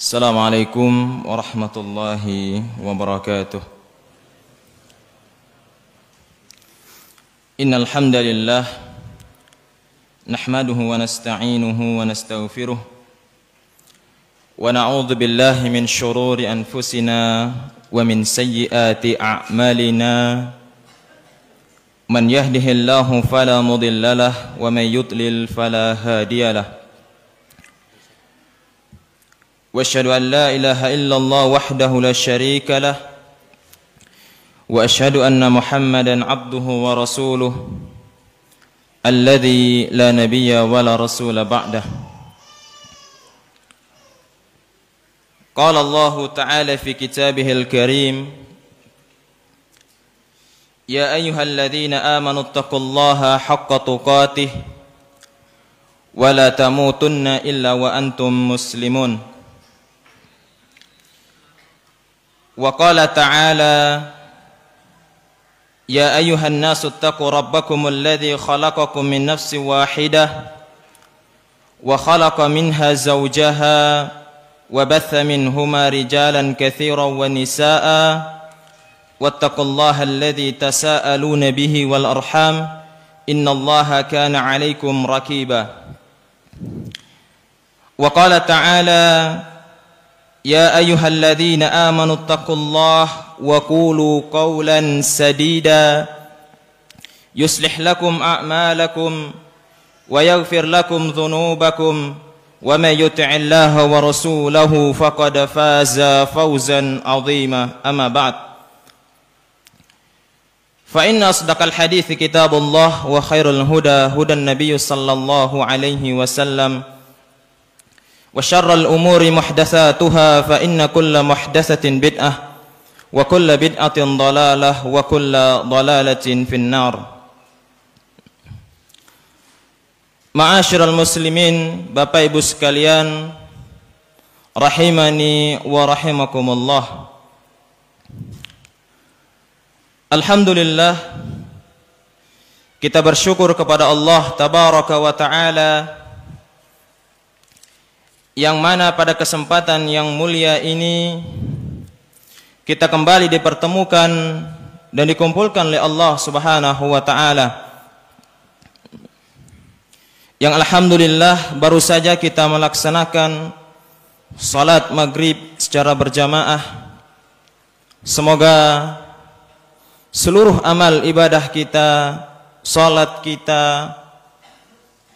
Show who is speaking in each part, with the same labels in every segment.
Speaker 1: Assalamualaikum warahmatullahi wabarakatuh. Innal hamdalillah nahmaduhu wa nasta'inuhu wa nastaghfiruh wa na'udzu billahi min shururi anfusina wa min sayyiati a'malina. Man yahdihillahu fala mudhillalah wa man yudlil fala hadiyalah. وأشهد أن لا إله إلا الله وحده لا شريك له وأشهد أن محمدا عبده ورسوله الذي لا نبي ولا رسول بعده. قال الله تعالى في كتابه الكريم: يا أيها الذين آمنوا اتقوا الله حق تقاته ولا تموتن إلا وأنتم مسلمون. وقال تعالى: يا أيها الناس اتقوا ربكم الذي خلقكم من نفس واحدة وخلق منها زوجها وبث منهما رجالا كثيرا ونساء واتقوا الله الذي تساءلون به والأرحام إن الله كان عليكم رقيبا. وقال تعالى: يا أيها الذين آمنوا اتقوا الله وقولوا قولا سديدا يصلح لكم أعمالكم ويغفر لكم ذنوبكم ومن يطع الله ورسوله فقد فاز فوزا عظيما. أما بعد، فإن أصدق الحديث كتاب الله وخير الهدى هدى النبي صلى الله عليه وسلم وشر الأمور محدثاتها فإن كل محدثة بدعة وكل بدعة ضلالة وكل ضلالة في النار. Ma'asyiral muslimin, Bapak Ibu sekalian, rahimani wa rahimakumullah. Alhamdulillah, kita bersyukur kepada Allah tabaraka wa ta'ala, yang mana pada kesempatan yang mulia ini kita kembali dipertemukan dan dikumpulkan oleh Allah Subhanahu wa taala, yang alhamdulillah baru saja kita melaksanakan salat maghrib secara berjamaah. Semoga seluruh amal ibadah kita, salat kita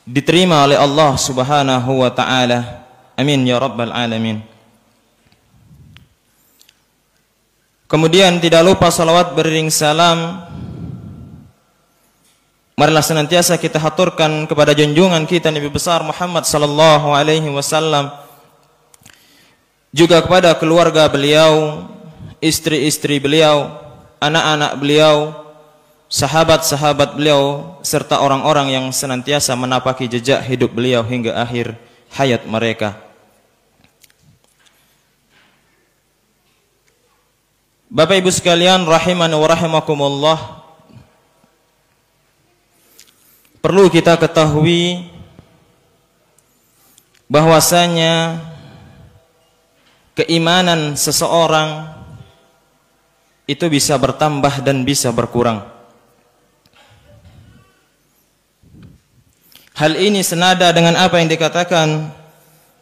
Speaker 1: diterima oleh Allah Subhanahu wa taala. Amin ya rabbal alamin. Kemudian tidak lupa salawat beriring salam marilah senantiasa kita haturkan kepada junjungan kita Nabi besar Muhammad sallallahu alaihi wasallam, juga kepada keluarga beliau, istri-istri beliau, anak-anak beliau, sahabat-sahabat beliau, serta orang-orang yang senantiasa menapaki jejak hidup beliau hingga akhir hayat mereka. Bapak Ibu sekalian, rahimani wa rahimakumullah, perlu kita ketahui bahwasanya keimanan seseorang itu bisa bertambah dan bisa berkurang. Hal ini senada dengan apa yang dikatakan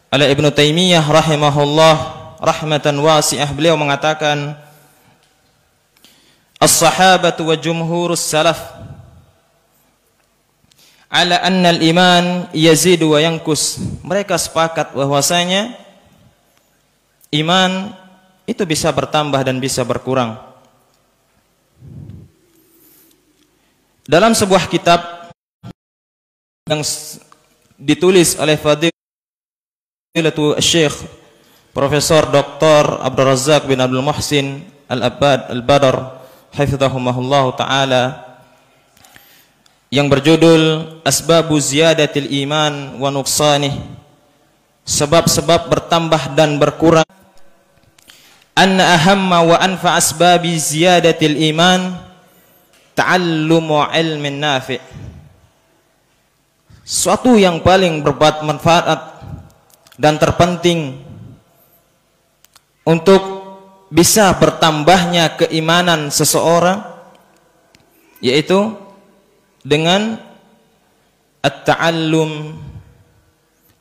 Speaker 1: oleh Ibnu Taimiyah rahimahullah rahmatan wasi'ah. Beliau mengatakan, as-sahabatu wa jumhurus salaf ala anna al-iman yazidu wa yankus. Mereka sepakat bahwasanya iman itu bisa bertambah dan bisa berkurang. Dalam sebuah kitab yang ditulis oleh Fadilatul Syekh Profesor Dr. Abdul Razak bin Abdul Muhsin Al-Abbad Al-Badar hafizahumullah ta'ala, yang berjudul Asbabu Ziyadatil Iman wa Nuqsanih, sebab-sebab bertambah dan berkurang. Anna ahamma wa anfa asbabi ziyadatil iman ta'allumu ilmin nafi'. Suatu yang paling bermanfaat dan terpenting untuk bisa bertambahnya keimanan seseorang, yaitu dengan at-ta'allum,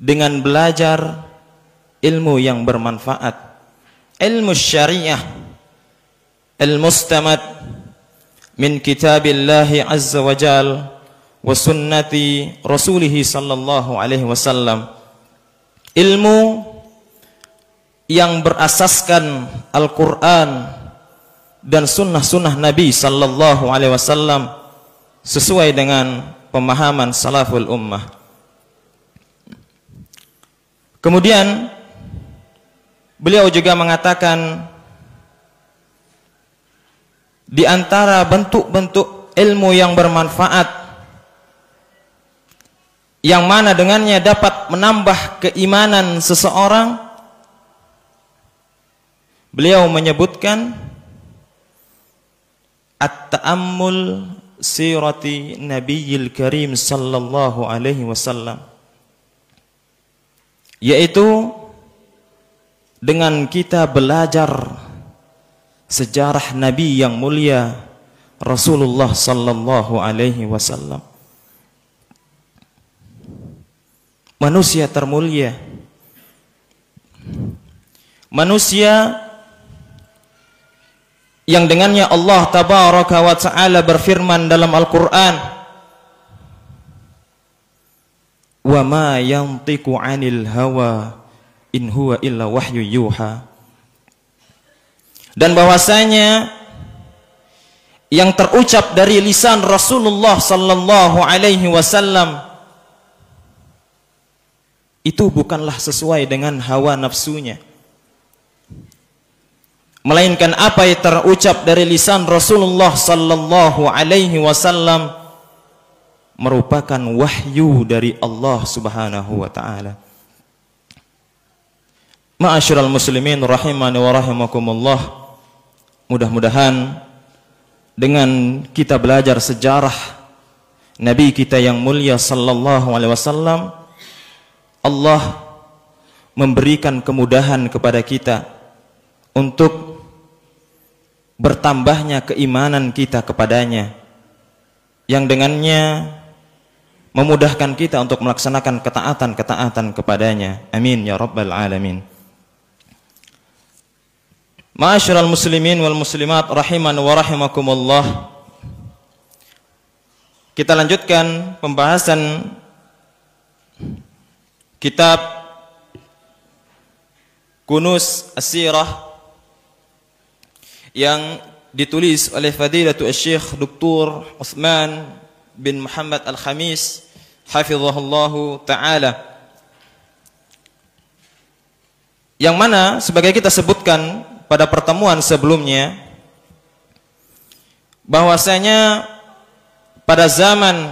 Speaker 1: dengan belajar ilmu yang bermanfaat, ilmu syariah al-mustamad min kitabillahi azza wa jal wa sunnati rasulihi sallallahu alaihi wasallam, ilmu yang berasaskan Al-Quran dan sunnah-sunnah Nabi sallallahu alaihi wasallam sesuai dengan pemahaman salaful ummah. Kemudian beliau juga mengatakan di antara bentuk-bentuk ilmu yang bermanfaat yang mana dengannya dapat menambah keimanan seseorang, beliau menyebutkan at-ta'ammul sirati nabiyil karim sallallahu alaihi wasallam, yaitu dengan kita belajar sejarah Nabi yang mulia Rasulullah sallallahu alaihi wasallam, manusia termulia, manusia yang dengannya Allah tabaraka wa ta'ala berfirman dalam Al-Quran, wa ma yantiqu 'anil hawa in huwa illa wahyu yuha, dan bahwasanya yang terucap dari lisan Rasulullah sallallahu alaihi wasallam itu bukanlah sesuai dengan hawa nafsunya, melainkan apa yang terucap dari lisan Rasulullah sallallahu alaihi wasallam merupakan wahyu dari Allah Subhanahu wa taala. Ma'asyiral muslimin rahimani wa rahimakumullah, mudah-mudahan dengan kita belajar sejarah Nabi kita yang mulia sallallahu alaihi wasallam, Allah memberikan kemudahan kepada kita untuk bertambahnya keimanan kita kepadanya, yang dengannya memudahkan kita untuk melaksanakan ketaatan-ketaatan kepadanya. Amin ya rabbal alamin. Ma'asyiral muslimin wal muslimat rahiman wa rahimakumullah, kita lanjutkan pembahasan kitab Kunuz As-Sirah yang ditulis oleh Fadilatul Syekh Dr. Utsman bin Muhammad Al-Khamis hafizahullahu ta'ala, yang mana sebagai kita sebutkan pada pertemuan sebelumnya bahwasanya pada zaman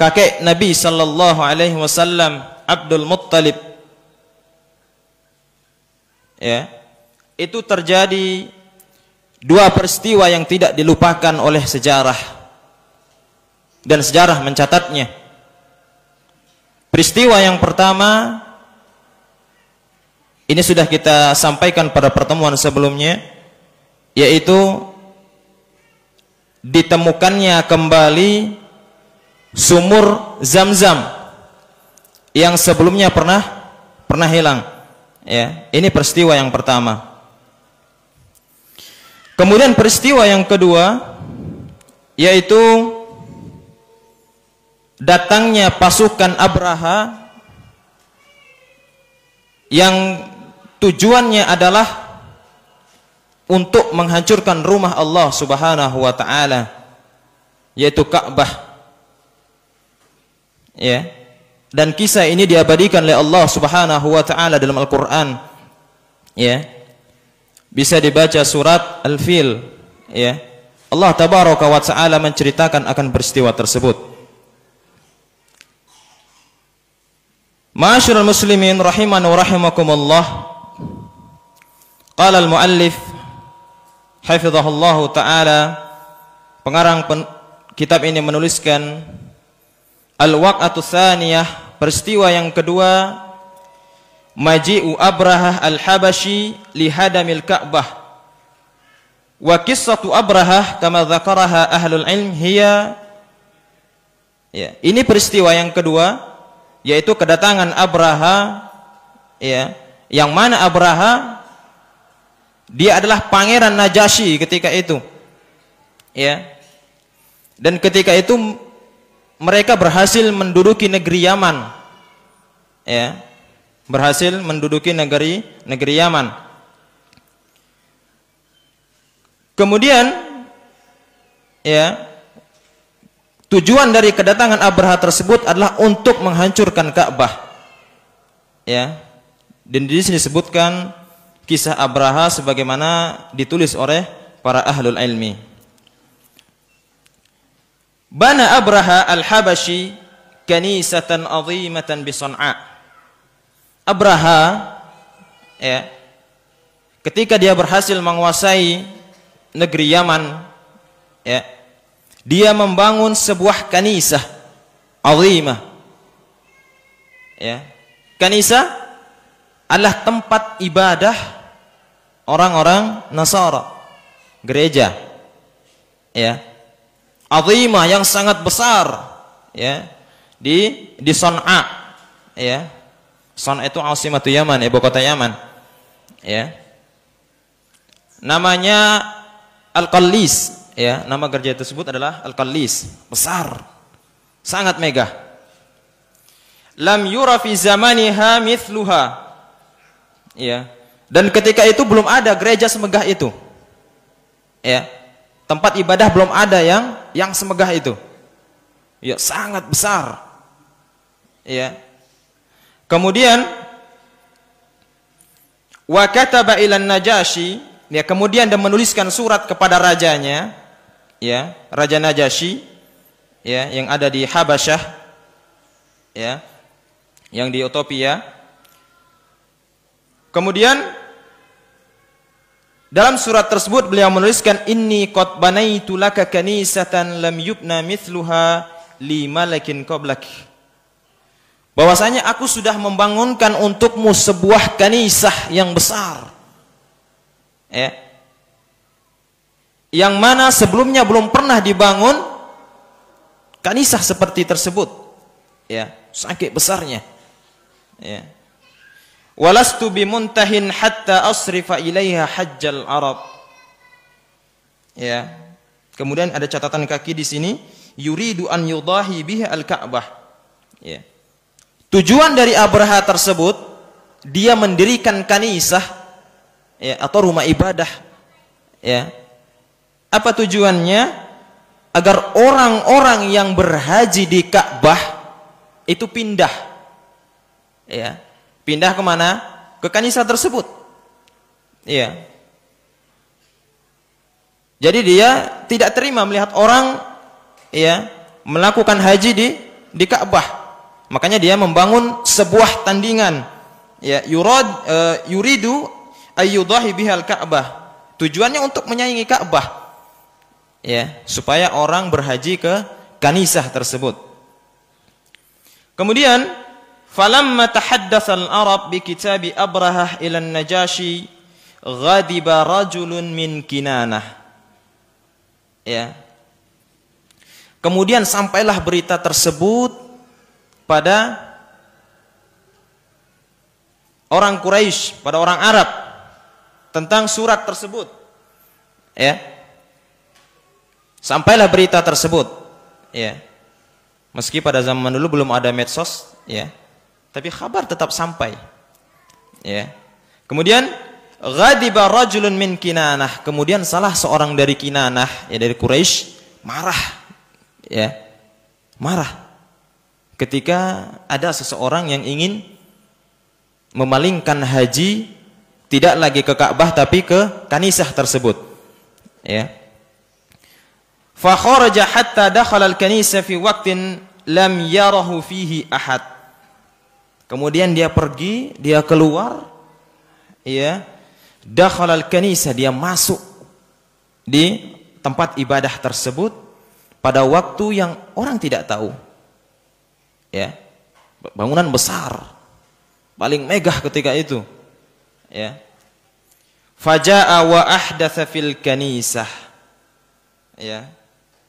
Speaker 1: kakek Nabi sallallahu alaihi wasallam Abdul Muttalib, ya, itu terjadi dua peristiwa yang tidak dilupakan oleh sejarah, dan sejarah mencatatnya. Peristiwa yang pertama ini sudah kita sampaikan pada pertemuan sebelumnya, yaitu ditemukannya kembali sumur Zam-Zam yang sebelumnya pernah hilang. Ya, ini peristiwa yang pertama. Kemudian peristiwa yang kedua yaitu datangnya pasukan Abraha yang tujuannya adalah untuk menghancurkan rumah Allah Subhanahu wa taala, yaitu Ka'bah. Ya. Dan kisah ini diabadikan oleh Allah Subhanahu wa taala dalam Al-Qur'an. Ya. Bisa dibaca surat Al-Fil, ya. Allah tabaraka wa taala menceritakan akan peristiwa tersebut. Ma'asyiral muslimin rahiman wa rahimakumullah, qala al-muallif hafizahullahu taala, pengarang kitab ini menuliskan al-waq'atu tsaniyah, peristiwa yang kedua maji'u Abrahah al-Habashi lihadamil Ka'bah. Wa qissatu Abrahah kama dzakaraha ahlul ilm hiya, ya, ini peristiwa yang kedua, yaitu kedatangan Abraha, ya, yang mana Abraha dia adalah pangeran Najasyi ketika itu, ya. Dan ketika itu mereka berhasil menduduki negeri Yaman, ya, berhasil menduduki negeri Yaman. Kemudian, ya, tujuan dari kedatangan Abraha tersebut adalah untuk menghancurkan Ka'bah, ya. Dan di sini disebutkan kisah Abraha sebagaimana ditulis oleh para ahlul ilmi. Bana Abraha al-Habashi kanisatan azimatan bi San'a. Abraha, ya, ketika dia berhasil menguasai negeri Yaman, ya, dia membangun sebuah kanisah azimah, ya. Kanisah adalah tempat ibadah orang-orang Nasara, gereja, ya, azimah yang sangat besar, ya, di San'a, ya. San'a itu asimatu Yaman, ibu kota Yaman, ya. Namanya Al-Qallis, ya, nama gereja tersebut adalah Al-Qallis, besar, sangat megah. Lam yura fi zamaniha mithluha, ya. Dan ketika itu belum ada gereja semegah itu, ya. Tempat ibadah belum ada yang semegah itu, ya, sangat besar, ya. Kemudian wa kataba ilan Najasyi, ya, kemudian dia menuliskan surat kepada rajanya, ya, Raja Najasyi, ya, yang ada di Habasyah, ya, yang di Ethiopia. Kemudian dalam surat tersebut beliau menuliskan, inni qad banaitu laka kanisatan lam yubna mithluha li malakin qablak. Bahwasanya aku sudah membangunkan untukmu sebuah kanisah yang besar, ya, yang mana sebelumnya belum pernah dibangun kanisah seperti tersebut, ya, saking besarnya, ya. Walastu bimuntahin hatta asrifa ilaiha hajjal Arab, ya. Kemudian ada catatan kaki di sini, yuridu an yudahi biha al-Ka'bah, ya. Tujuan dari Abraha tersebut, dia mendirikan kanisah, ya, atau rumah ibadah, ya. Apa tujuannya? Agar orang-orang yang berhaji di Ka'bah itu pindah, ya, pindah kemana? Ke kanisah tersebut, ya. Jadi dia tidak terima melihat orang, ya, melakukan haji di Ka'bah. Makanya dia membangun sebuah tandingan, ya, yuridu ayyudahi bihal Ka'bah. Tujuannya untuk menyaingi Ka'bah, ya, supaya orang berhaji ke kanisah tersebut. Kemudian falamma tahaddatsa al-Arab bi kitabi Abrahah ila an-Najasyi ghadiba rajulun min Kinanah, ya. Kemudian sampailah berita tersebut pada orang Quraisy, pada orang Arab tentang surat tersebut, ya. Sampailah berita tersebut, ya. Meski pada zaman dulu belum ada medsos, ya, tapi kabar tetap sampai, ya. Kemudian ghadiba rajulun min Kinanah, kemudian salah seorang dari Kinanah, ya, dari Quraisy marah, ya, marah ketika ada seseorang yang ingin memalingkan haji tidak lagi ke Ka'bah tapi ke kanisah tersebut, ya. Fa kharaja hatta dakhala al-kanisah fi waqtin lam yarahu fihi ahad. Kemudian dia pergi, dia keluar, ya, dakhala al-kanisah, dia masuk di tempat ibadah tersebut pada waktu yang orang tidak tahu, ya. Bangunan besar, paling megah ketika itu. Ya. Faja'a wa ahdatsa fil kanisah. Ya.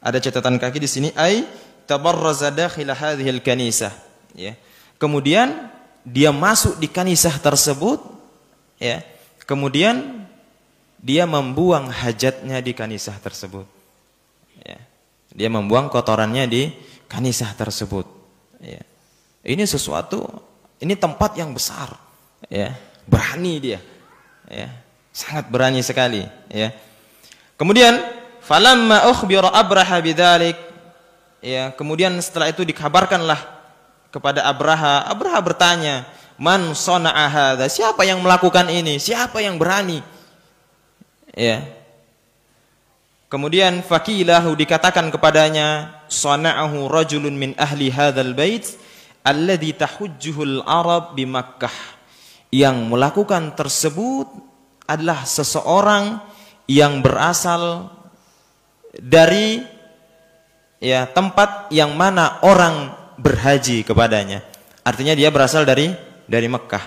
Speaker 1: Ada catatan kaki di sini ai tabarraza dakhil hadhil kanisah. Ya. Kemudian dia masuk di kanisah tersebut, ya. Kemudian dia membuang hajatnya di kanisah tersebut. Ya. Dia membuang kotorannya di kanisah tersebut. Ya. Ini sesuatu, ini tempat yang besar. Ya. Berani dia. Ya. Sangat berani sekali. Ya. Kemudian, falamma ukhbira Abraha bidzalik. Ya. Kemudian setelah itu dikabarkanlah kepada Abraha. Abraha bertanya, man sana'a hadza? Siapa yang melakukan ini? Siapa yang berani? Ya. Kemudian fakilahu, dikatakan kepadanya, sana'ahu rajulun min ahli hadzal bait alladhi tahujjuhul arab bi Makkah. Yang melakukan tersebut adalah seseorang yang berasal dari ya tempat yang mana orang berhaji kepadanya. Artinya dia berasal dari Mekah.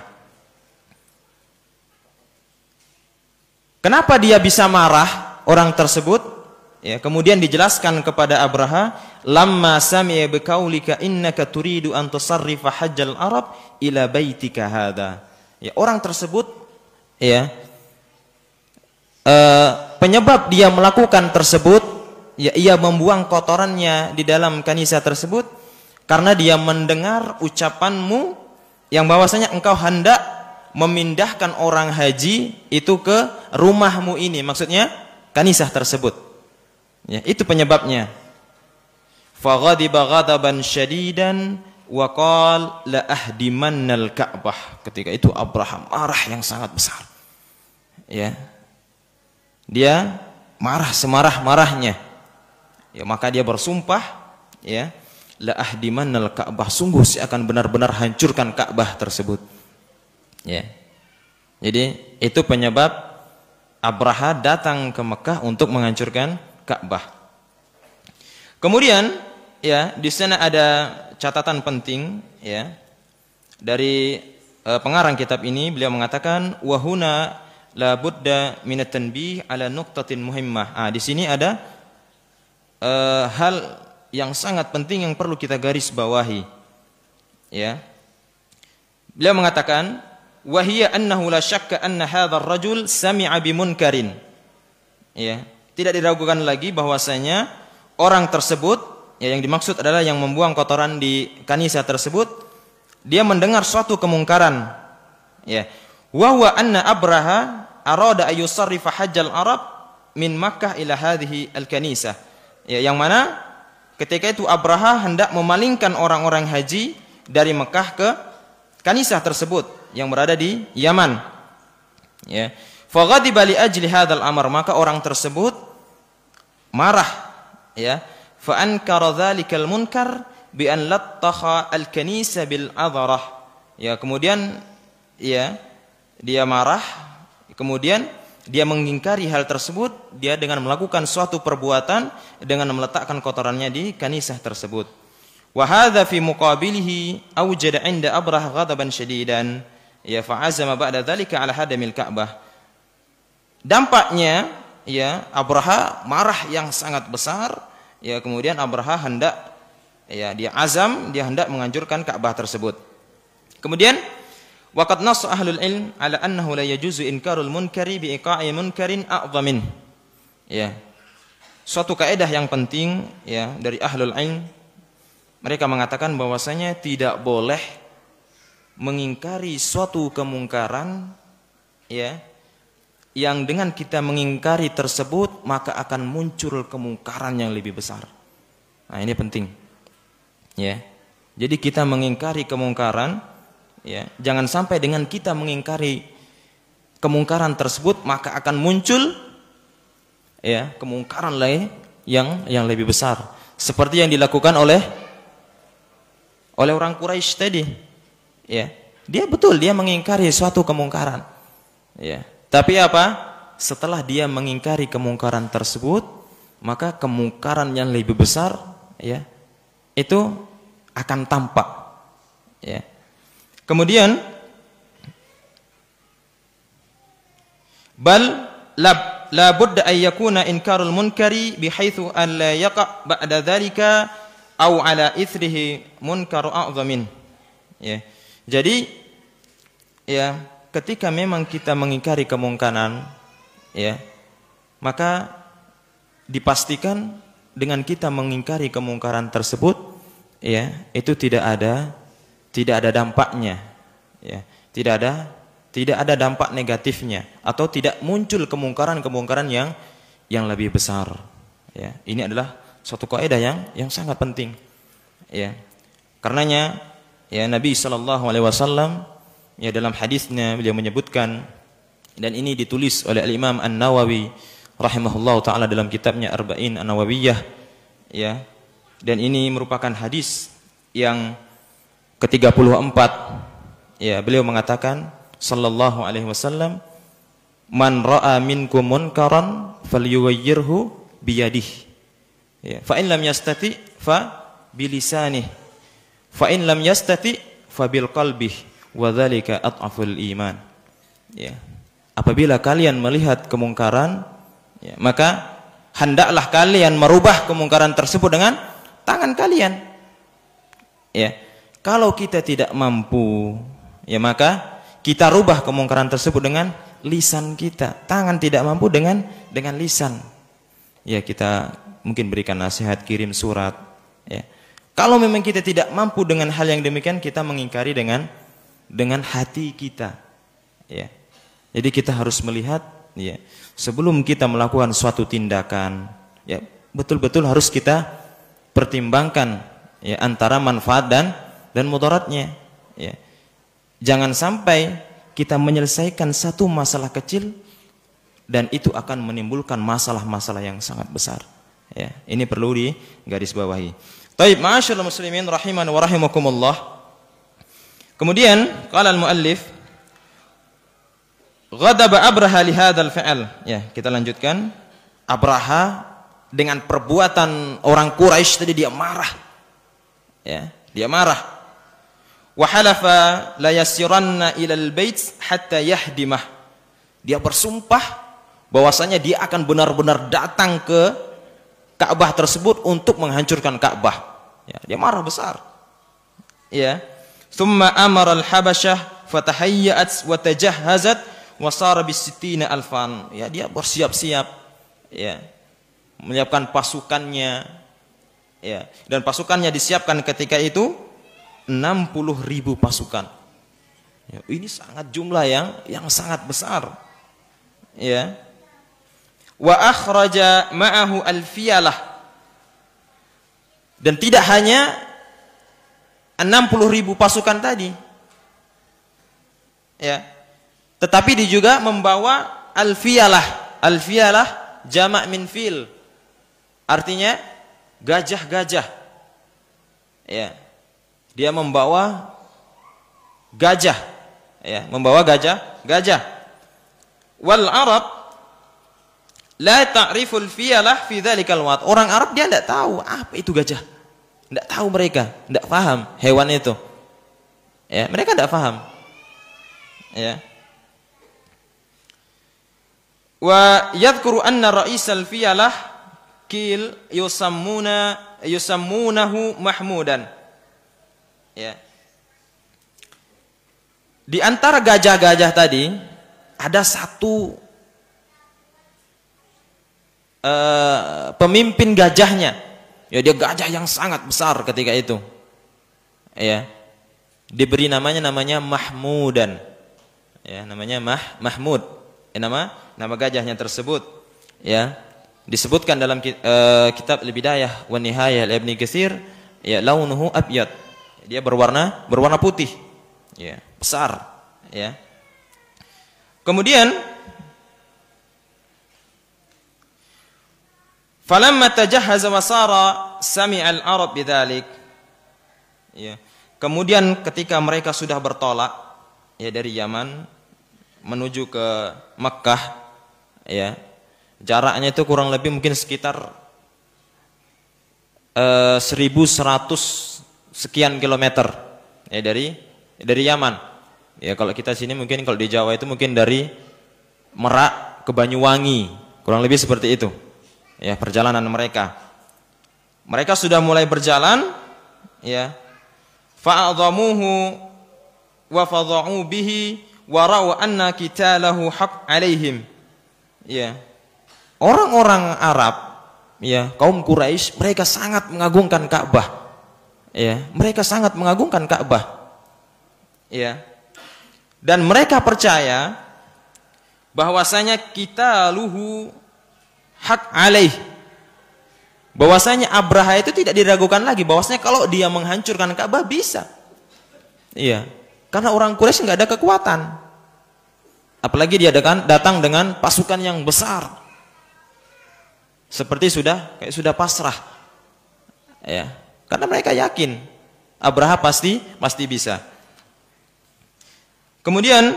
Speaker 1: Kenapa dia bisa marah orang tersebut? Ya, kemudian dijelaskan kepada Abraha, lamma sami'a biqaulika innaka turidu an tusarrifa hajjal arab ila baitika hadza. Ya, orang tersebut ya penyebab dia melakukan tersebut, ya ia membuang kotorannya di dalam kanisa tersebut karena dia mendengar ucapanmu yang bahwasanya engkau hendak memindahkan orang haji itu ke rumahmu ini, maksudnya kanisah tersebut. Ya, itu penyebabnya. Faghadiba ghadaban syadidan wa qala la ahdimannal Ka'bah. Ketika itu Abraham marah yang sangat besar. Ya. Dia marah semarah-marahnya. Ya, maka dia bersumpah, ya, la ahdimannal Ka'bah, sungguh saya akan benar-benar hancurkan Ka'bah tersebut. Ya. Jadi itu penyebab Abraha datang ke Mekah untuk menghancurkan Ka'bah. Kemudian ya di sana ada catatan penting ya dari pengarang kitab ini. Beliau mengatakan wahuna la budda minat tanbih ala nuqtatin muhimmah. Di sini ada hal yang sangat penting yang perlu kita garis bawahi. Ya. Beliau mengatakan wahiyya annahu la syakka anna hadzal rajul sami'a bimunkarin. Ya. Tidak diragukan lagi bahwasanya orang tersebut, ya yang dimaksud adalah yang membuang kotoran di kanisa tersebut, dia mendengar suatu kemungkaran. Ya. Wa huwa anna Abraha arada ayusarrifa hajjal Arab min Makkah ila hadhihi al-kanisah. Ya, yang mana ketika itu Abraha hendak memalingkan orang-orang haji dari Mekah ke kanisah tersebut yang berada di Yaman. Ya. Fa ghadiba li ajli hadzal amr, maka orang tersebut marah, ya. Fa ankara dzalikal munkar bi an lattaha al-kanisa bil adharah. Ya, kemudian ya dia marah, kemudian dia mengingkari hal tersebut, dia dengan melakukan suatu perbuatan dengan meletakkan kotorannya di kanisah tersebut. Wa hadza fi muqabilihi awjada 'inda Abrah ghadaban syadidan, ya fa azama ba'da dzalika 'ala hadamil Ka'bah. Dampaknya ya Abraha marah yang sangat besar, ya kemudian Abraha hendak ya dia azam, dia hendak menghancurkan Ka'bah tersebut. Kemudian waqad nassa ahlul ilm ala annahu la yajuzu inkarul munkari bi iqa'i munkarin a'dhamin. Ya. Suatu kaidah yang penting ya dari ahlul ilm, mereka mengatakan bahwasanya tidak boleh mengingkari suatu kemungkaran ya yang dengan kita mengingkari tersebut maka akan muncul kemungkaran yang lebih besar. Nah, ini penting. Ya. Jadi kita mengingkari kemungkaran, ya, jangan sampai dengan kita mengingkari kemungkaran tersebut maka akan muncul ya kemungkaran lain yang lebih besar. Seperti yang dilakukan oleh orang Quraisy tadi. Ya. Dia betul dia mengingkari suatu kemungkaran. Ya. Tapi apa? Setelah dia mengingkari kemungkaran tersebut, maka kemungkaran yang lebih besar ya itu akan tampak. Ya. Kemudian bal la budda an yakuna inkarul munkari bihaitsu an la yaqa ba'da dzalika aw ala ithrihi munkaru a'zamin. Ya. Jadi ya, ketika memang kita mengingkari kemungkaran, ya, maka dipastikan dengan kita mengingkari kemungkaran tersebut, ya, itu tidak ada dampaknya, ya, tidak ada dampak negatifnya, atau tidak muncul kemungkaran yang lebih besar. Ya, ini adalah suatu kaidah yang sangat penting. Ya, karenanya ya Nabi SAW ya dalam hadisnya beliau menyebutkan, dan ini ditulis oleh Al-Imam An-Nawawi rahimahullahu taala dalam kitabnya Arba'in An-Nawawiyah, ya, dan ini merupakan hadis yang ke-34. Ya, beliau mengatakan sallallahu alaihi wasallam, man ra'a minkum munkaran falyughayyirhu biyadihi, ya, fa in lam yastati fa bilisanihi, fa in lam yastati fa bil qalbihi wa dzalika adhaful iman. Ya, apabila kalian melihat kemungkaran, ya, maka hendaklah kalian merubah kemungkaran tersebut dengan tangan kalian. Ya, kalau kita tidak mampu, ya, maka kita rubah kemungkaran tersebut dengan lisan kita. Tangan tidak mampu dengan lisan. Ya, kita mungkin berikan nasihat, kirim surat. Ya. Kalau memang kita tidak mampu dengan hal yang demikian, kita mengingkari dengan hati kita. Ya. Jadi kita harus melihat, ya, sebelum kita melakukan suatu tindakan, ya, betul-betul harus kita pertimbangkan, ya, antara manfaat dan mudaratnya. Ya. Jangan sampai kita menyelesaikan satu masalah kecil dan itu akan menimbulkan masalah-masalah yang sangat besar. Ya, ini perlu digarisbawahi. Taib, ma'asyiral muslimin rahiman wa rahimakumullah. Kemudian qala al-muallif ghadaba Abraha li hadzal fi'l. Ya, kita lanjutkan. Abraha dengan perbuatan orang Quraisy tadi dia marah. Ya, dia marah. Wa halafa la yasiranna ilal bait hatta yahdimah. Dia bersumpah bahwasanya dia akan benar-benar datang ke Ka'bah tersebut untuk menghancurkan Ka'bah. Ya, dia marah besar. Ya. Tsumma amara al-Habasyah fatahayyat wa tajahhazat wa sara bis-sittina alfan. Ya, dia bersiap-siap, ya, menyiapkan pasukannya, ya, dan pasukannya disiapkan ketika itu 60.000 pasukan. Ya, ini sangat jumlah yang sangat besar. Ya. Wa akhraja ma'ahu al-fiyalah. Dan tidak hanya 60.000 pasukan tadi. Ya. Tetapi dia juga membawa al-fiyalah. Al-fiyalah jama' min fil. Artinya gajah-gajah. Ya. Dia membawa gajah. Ya, membawa gajah. Wal Arab la ta'riful fiyalah fi dzalikal waqt. Orang Arab dia tidak tahu apa itu gajah. Tidak tahu mereka, tidak paham hewan itu. Ya, mereka tidak paham. Ya. Wa yadhkuru anna ra'isal fiyalah kil yusammunahu mahmudan. Ya. Di antara gajah-gajah tadi ada satu pemimpin gajahnya. Ya, dia gajah yang sangat besar ketika itu. Ya. Diberi namanya Mahmudan. Ya, namanya Mahmud. Ya, nama gajahnya tersebut, ya, disebutkan dalam kitab Al-Bidayah wa Nihayah Ibnu Katsir, ya, launuhu abyad. Dia berwarna putih. Ya, besar, ya. Kemudian falamma tajahhaza wa sara sami'al Arab bidzalik. Ya. Kemudian ketika mereka sudah bertolak, ya, dari Yaman menuju ke Mekkah, ya. Jaraknya itu kurang lebih mungkin sekitar 1100 sekian kilometer, ya, dari Yaman. Ya, kalau kita sini mungkin kalau di Jawa itu mungkin dari Merak ke Banyuwangi, kurang lebih seperti itu. Ya, perjalanan mereka. Mereka sudah mulai berjalan, ya. Fa'adhamuhu wa fadha'u bihi wa ra'u anna qitalahu haqq 'alaihim. Ya. Orang-orang Arab, ya, kaum Quraisy, mereka sangat mengagungkan Ka'bah. Ya, mereka sangat mengagungkan Ka'bah. Ya. Dan mereka percaya bahwasanya qitaluhu haqq 'alaih. Bahwasanya Abraha itu tidak diragukan lagi, bahwasanya kalau dia menghancurkan Ka'bah bisa. Iya. Karena orang Quraisy nggak ada kekuatan. Apalagi dia datang dengan pasukan yang besar. Seperti kayak sudah pasrah. Ya. Karena mereka yakin Abraha pasti bisa. Kemudian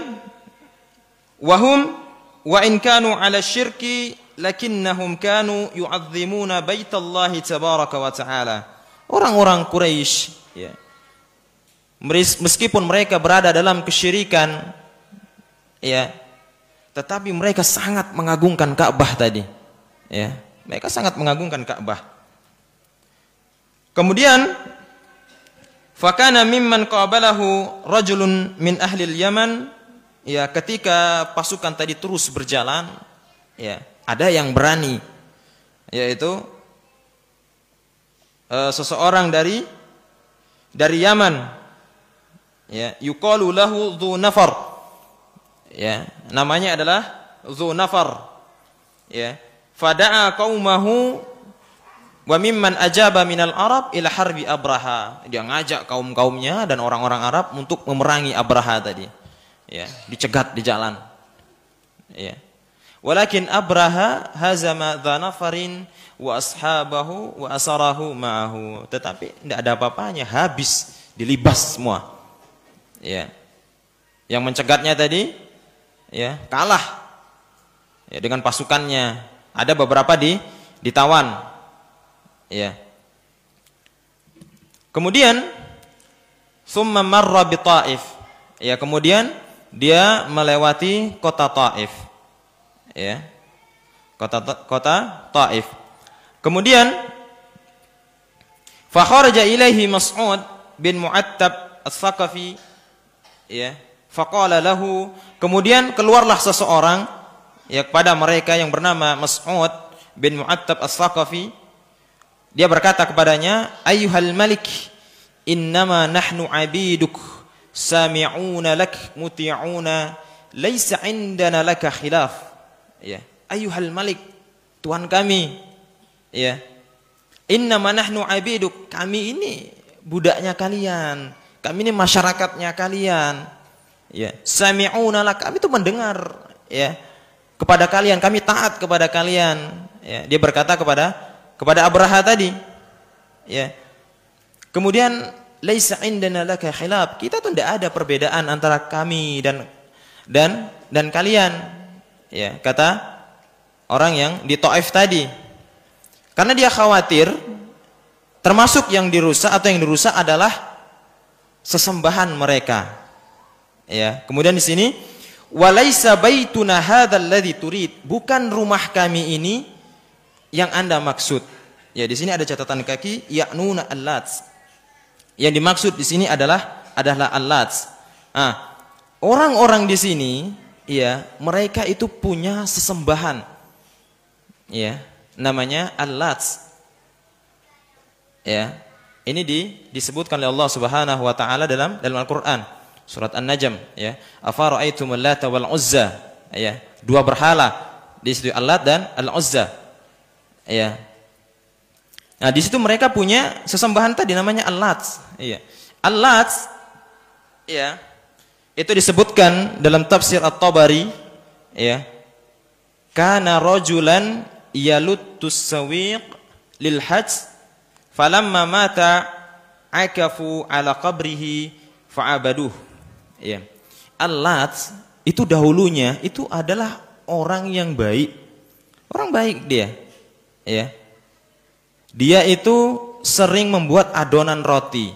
Speaker 1: wahum wa in kanu 'ala syirki lakinnahum kanu yu'azzimuna baitallahi tabaraka wa ta'ala. Orang-orang Quraisy, ya, meskipun mereka berada dalam kesyirikan, ya, tetapi mereka sangat mengagungkan Ka'bah tadi. Ya, mereka sangat mengagungkan Ka'bah. Kemudian fakana mimman qabalahu rajulun min ahli al-Yaman, ya, ketika pasukan tadi terus berjalan, ya, ada yang berani, yaitu seseorang dari Yaman, ya, yuqalu lahu Dzu Nafar, ya, namanya adalah Dzu Nafar, ya, fada'a qaumahu wa mimman ajaba minal Arab ila harbi Abraha. Dia ngajak kaum-kaumnya dan orang-orang Arab untuk memerangi Abraha tadi, ya, dicegat di jalan, ya. Walakin Abraha hazama dza nafarin wa ashabahu wa asarahu ma'ahu. Tetapi tidak ada apa-apanya, habis, dilibas semua. Ya. Yang mencegatnya tadi, ya, kalah, ya, dengan pasukannya. Ada beberapa ditawan. Ya. Kemudian summa marra bi Taif. Ya, kemudian dia melewati kota Taif. Ya, kota Taif. Kemudian fa kharaja ilaihi Mas'ud bin Mu'attab As-Saqafi, ya, faqala lahu, kemudian keluarlah seseorang, ya, kepada mereka yang bernama Mas'ud bin Mu'attab As-Saqafi. Dia berkata kepadanya, ayyuhal malik, innama nahnu abiduk sami'una lak muti'una laisa indana laka khilaf. Ya, ayyuhal malik, Tuhan kami, ya, innama nahnu abiduk, kami ini budaknya kalian, kami ini masyarakatnya kalian, ya, sami'una lak, kami itu mendengar, ya, kepada kalian, kami taat kepada kalian, ya. Dia berkata kepada Abraha tadi, ya. Kemudian laisa indana laka khilaf, kita tuh tidak ada perbedaan antara kami dan kalian. Ya, kata orang yang di Taif tadi. Karena dia khawatir termasuk yang dirusak atau yang dirusak adalah sesembahan mereka. Ya, kemudian di sini walaisa baituna hadzal ladzi turid, bukan rumah kami ini yang Anda maksud. Ya, di sini ada catatan kaki ya'nuna al-Lats. Yang dimaksud di sini adalah al-Lats. Orang-orang di sini, ya, mereka itu punya sesembahan, ya, namanya al-Lats. Ya, ini disebutkan oleh Allah Subhanahu wa taala dalam Al-Qur'an, surat An-Najm, ya. Afara'aitumul Lata wal Uzza, ya, dua berhala di situ, Al-Lat dan Al-Uzza. Ya. Nah, di situ mereka punya sesembahan tadi namanya Al-Lats, ya. Al-Lats, ya, itu disebutkan dalam tafsir At-Tabari, ya, kana rajulan yaluttus sawiq lil hajj falamma mata akafu ala qabrihi fa'abaduh. Ya. Al-Lats itu dahulunya itu adalah orang yang baik. Orang baik dia. Ya. Dia itu sering membuat adonan roti.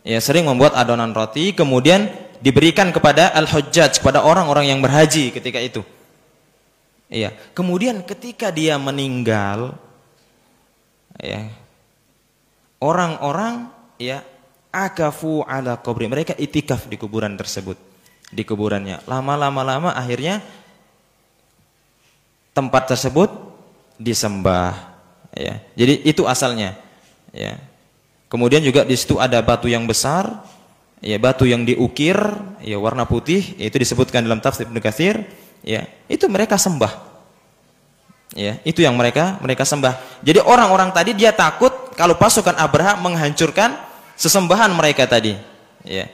Speaker 1: Ya, sering membuat adonan roti, kemudian diberikan kepada al-hujjaj, kepada orang-orang yang berhaji ketika itu. Ya, kemudian ketika dia meninggal, ya, orang-orang ya akafu ala qabri, mereka itikaf di kuburan tersebut, di kuburannya. Lama akhirnya tempat tersebut disembah. Ya, jadi itu asalnya. Ya. Kemudian juga di situ ada batu yang besar, ya, batu yang diukir, ya, warna putih, itu disebutkan dalam tafsir Ibnu Katsir. Ya, itu mereka sembah. Ya, itu yang mereka sembah. Jadi orang-orang tadi dia takut kalau pasukan Abraha menghancurkan sesembahan mereka tadi. Ya.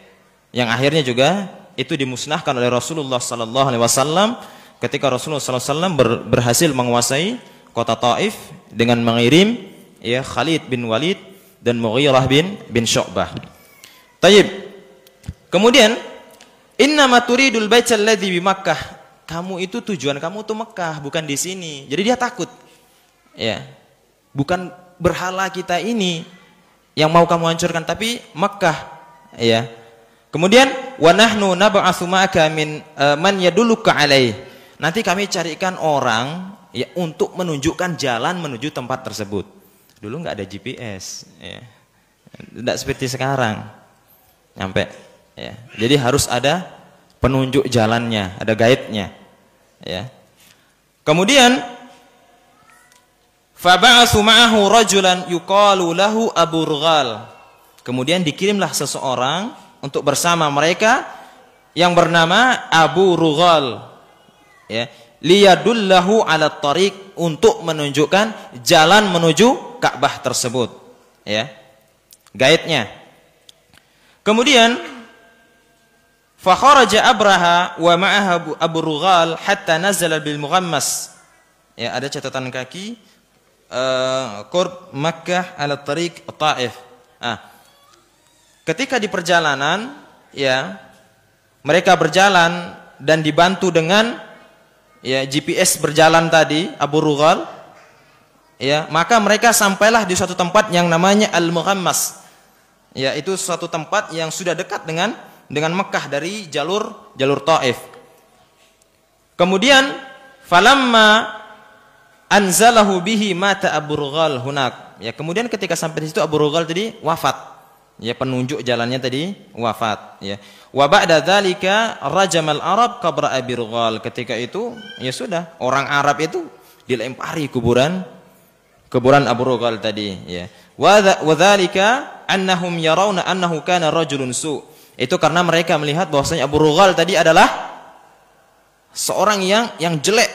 Speaker 1: Yang akhirnya juga itu dimusnahkan oleh Rasulullah sallallahu alaihi wasallam ketika Rasulullah sallallahu alaihi wasallam berhasil menguasai kota Taif dengan mengirim ya Khalid bin Walid dan Mughirah bin Syu'bah. Tayyib. Kemudian innama turidul baital ladzi bi Makkah. Kamu itu tujuan kamu tuh Mekah, bukan di sini. Jadi dia takut. Ya. Bukan berhala kita ini yang mau kamu hancurkan, tapi Mekah. Ya. Kemudian wa nahnu nab'atsu ma'aka min man yadulluka alaih. Nanti kami carikan orang ya untuk menunjukkan jalan menuju tempat tersebut. Dulu nggak ada GPS, ya. Tidak seperti sekarang. Nyampe. Ya. Jadi harus ada penunjuk jalannya, ada guide-nya. Ya. Kemudian fab'atsu ma'ahu rajulan yuqalu lahu Abu Rughal. Kemudian dikirimlah seseorang untuk bersama mereka yang bernama Abu Rughal. Ya, liyadullahu 'ala tariq, untuk menunjukkan jalan menuju Ka'bah tersebut. Ya. Guide-nya. Kemudian fa kharaja Abraha wa ma'ahu Abu Rughal hatta nazala bil Mughammas. Ya, ada catatan kaki qurb Makkah ala tariq Taif. Ketika di perjalanan ya mereka berjalan dan dibantu dengan ya GPS berjalan tadi Abu Rughal, ya, maka mereka sampailah di suatu tempat yang namanya Al-Mughammas. Ya, itu suatu tempat yang sudah dekat dengan Mekah dari jalur Taif. Kemudian falamma anzalahu bihi mata Abu Rughal hunak. Ya, kemudian ketika sampai di situ Abu Rughal tadi wafat. Ya, penunjuk jalannya tadi wafat, ya. Wa ba'da dzalika rajamal Arab qabra Abi Rughal. Ketika itu ya sudah, orang Arab itu dilempari kuburan Abu Rughal tadi, ya. Wa dzalika annahum yarawna annahu kana rajulun su'. Itu karena mereka melihat bahwasanya Abu Rughal tadi adalah seorang yang jelek.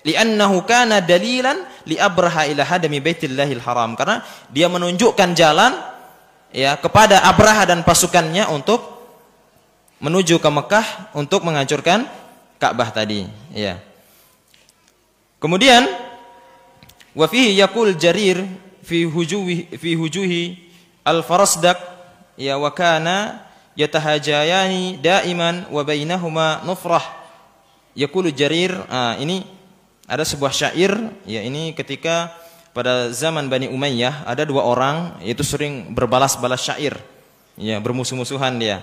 Speaker 1: Li'annahu kana dalilan li Abraha ila hadami Baitillahil Haram. Karena dia menunjukkan jalan ya kepada Abraha dan pasukannya untuk menuju ke Mekah untuk menghancurkan Ka'bah tadi, ya. Kemudian wa fihi yaqul Jarir fi hujuhi al-Farasdak ya wa kana yatahajayani daiman wa bainahuma nufrah. Yaqulu Jarir, ini ada sebuah syair, ya, ini ketika pada zaman Bani Umayyah ada dua orang itu sering berbalas-balas syair, ya, bermusuh-musuhan dia,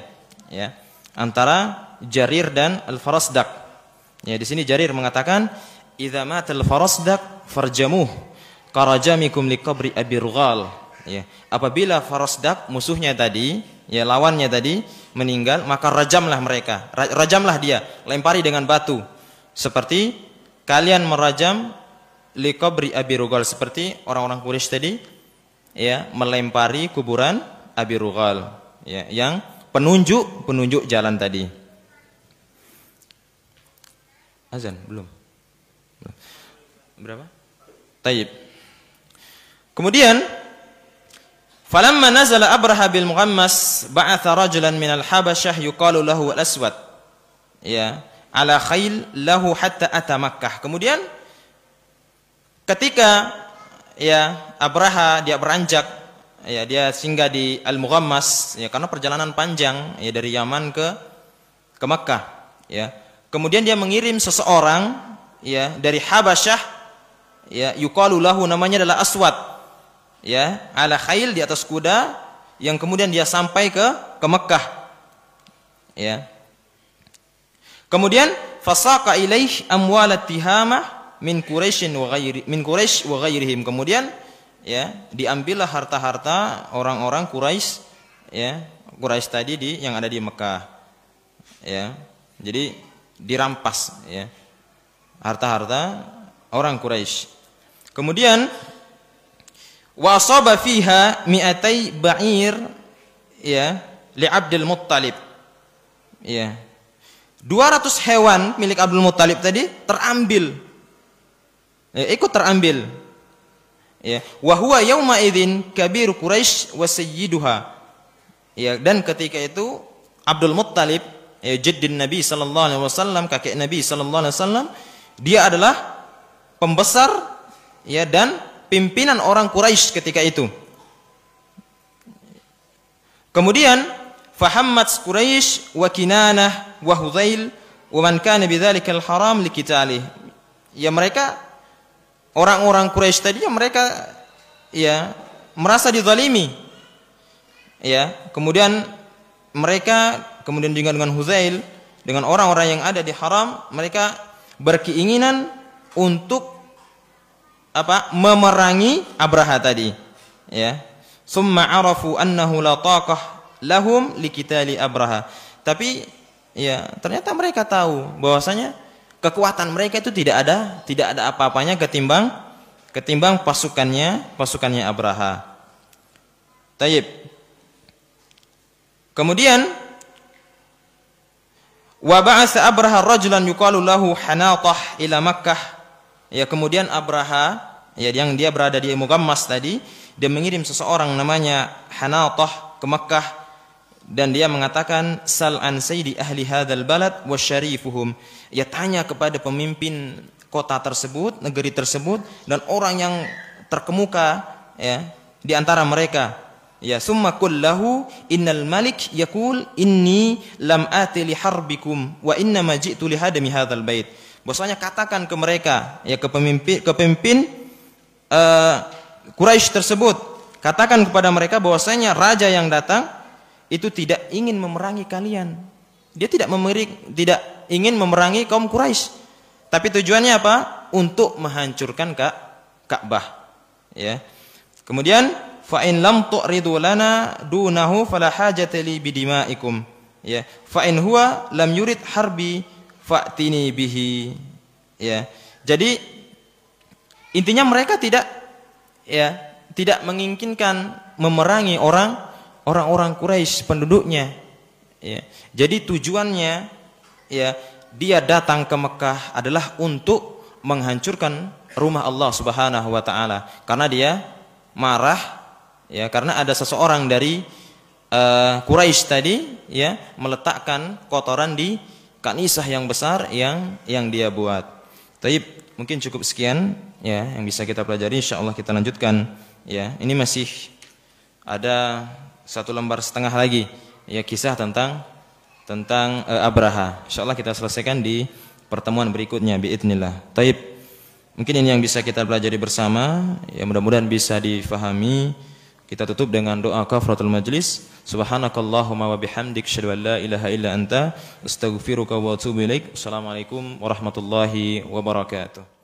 Speaker 1: ya, antara Jarir dan Al-Farasdak. Ya, di sini Jarir mengatakan idza matal Farasdak farjamuh karajamikum liqabri Abi Rughal. Ya, apabila Farasdak musuhnya tadi, ya, lawannya tadi meninggal, maka rajamlah mereka, rajamlah dia, lempari dengan batu seperti kalian merajam liqabri Abi Rughal, seperti orang-orang Quraisy tadi, ya, melempari kuburan Abi Rughal, ya, yang penunjuk jalan tadi. Azan belum? Berapa? Tayyib. Kemudian falamma nazala Abraha bil Mughammas ba'atha rajulan minal Habasyah yuqalu lahu al-Aswad, ya, ala khail lahu hatta ata Makkah. Kemudian ketika ya Abraha dia beranjak, ya, dia singgah di Al-Mughammas, ya, karena perjalanan panjang, ya, dari Yaman ke Makkah, ya. Kemudian dia mengirim seseorang, ya, dari Habasyah, ya, yuqalu lahu, namanya adalah Aswad, ya, ala khail, di atas kuda, yang kemudian dia sampai ke Mekah, ya. Kemudian fasaqa ilaih amwalat tihamah min Quraisy wa ghairihim. Kemudian ya, diambillah harta-harta orang-orang Quraisy, ya, Quraisy tadi yang ada di Mekah. Ya. Jadi dirampas, ya, harta-harta orang Quraisy. Kemudian wa asaba fiha mi'atai ba'ir, ya, li Abdul Muttalib. Ya. 200 hewan milik Abdul Muttalib tadi terambil. Ya, ikut terambil. Ya, wa huwa yauma idzin kabir Quraisy wa sayyiduha. Ya, dan ketika itu Abdul Muttalib, ya, jaddin Nabi sallallahu alaihi wasallam, kakek Nabi sallallahu alaihi wasallam, dia adalah pembesar, ya, dan pimpinan orang Quraisy ketika itu. Kemudian fahammat Quraisy wa Kinanah wa Hudzail wa man kana bidzalikal haram liqitalih. Ya, mereka orang-orang Quraisy tadi, ya, mereka, ya, merasa dizalimi. Ya, kemudian mereka, kemudian dengan Hudzail, dengan orang-orang yang ada di haram, mereka berkeinginan untuk apa? Memerangi Abraha tadi. Ya. Summa arafu annahu la taqah lahum liqitali Abraha. Tapi ya, ternyata mereka tahu bahwasanya kekuatan mereka itu tidak ada apa-apanya ketimbang pasukannya Abraha. Tayyib. Kemudian wa ba'atsa Abraha rajulan yuqalu lahu Hanatah ila Makkah. Ya, kemudian Abraha, ya, yang dia berada di Mugammas tadi, dia mengirim seseorang namanya Hanatah ke Makkah, dan dia mengatakan sal an sayyidi ahli hadzal balad wasyarifuhum. Ya, tanya kepada pemimpin kota tersebut, negeri tersebut, dan orang yang terkemuka, ya, di antara mereka. Ya, summa qul lahu innal malik yaqul inni lam ati li harbikum wa inna ma ji'tu li hadami hadzal bait. Bahwasanya katakan ke mereka, ya, ke pemimpin Quraisy tersebut, katakan kepada mereka bahwasanya raja yang datang itu tidak ingin memerangi kalian. Dia tidak ingin memerangi kaum Quraisy. Tapi tujuannya apa? Untuk menghancurkan Ka'bah. Ya. Kemudian fa in lam tu'ridu lana dunahu fala hajata li bidimaikum. Ya. Fa in huwa lam yurid harbi fa'tini bihi. Ya. Jadi intinya mereka tidak menginginkan memerangi orang-orang Quraisy penduduknya. Ya. Jadi tujuannya, ya, dia datang ke Mekah adalah untuk menghancurkan rumah Allah Subhanahu wa taala, karena dia marah, ya, karena ada seseorang dari Quraisy tadi, ya, meletakkan kotoran di kanisah yang besar yang dia buat. Taib, mungkin cukup sekian, ya, yang bisa kita pelajari. Insyaallah kita lanjutkan, ya. Ini masih ada 1 lembar setengah lagi, ya, kisah tentang Abraha. Insyaallah kita selesaikan di pertemuan berikutnya biidznillah. Taib. Mungkin ini yang bisa kita pelajari bersama, ya, mudah-mudahan bisa difahami. Kita tutup dengan doa kafaratul majlis. Subhanakallahumma wa bihamdik asyhadu an la ilaha illa anta astaghfiruka wa atubu ilaik. Assalamualaikum warahmatullahi wabarakatuh.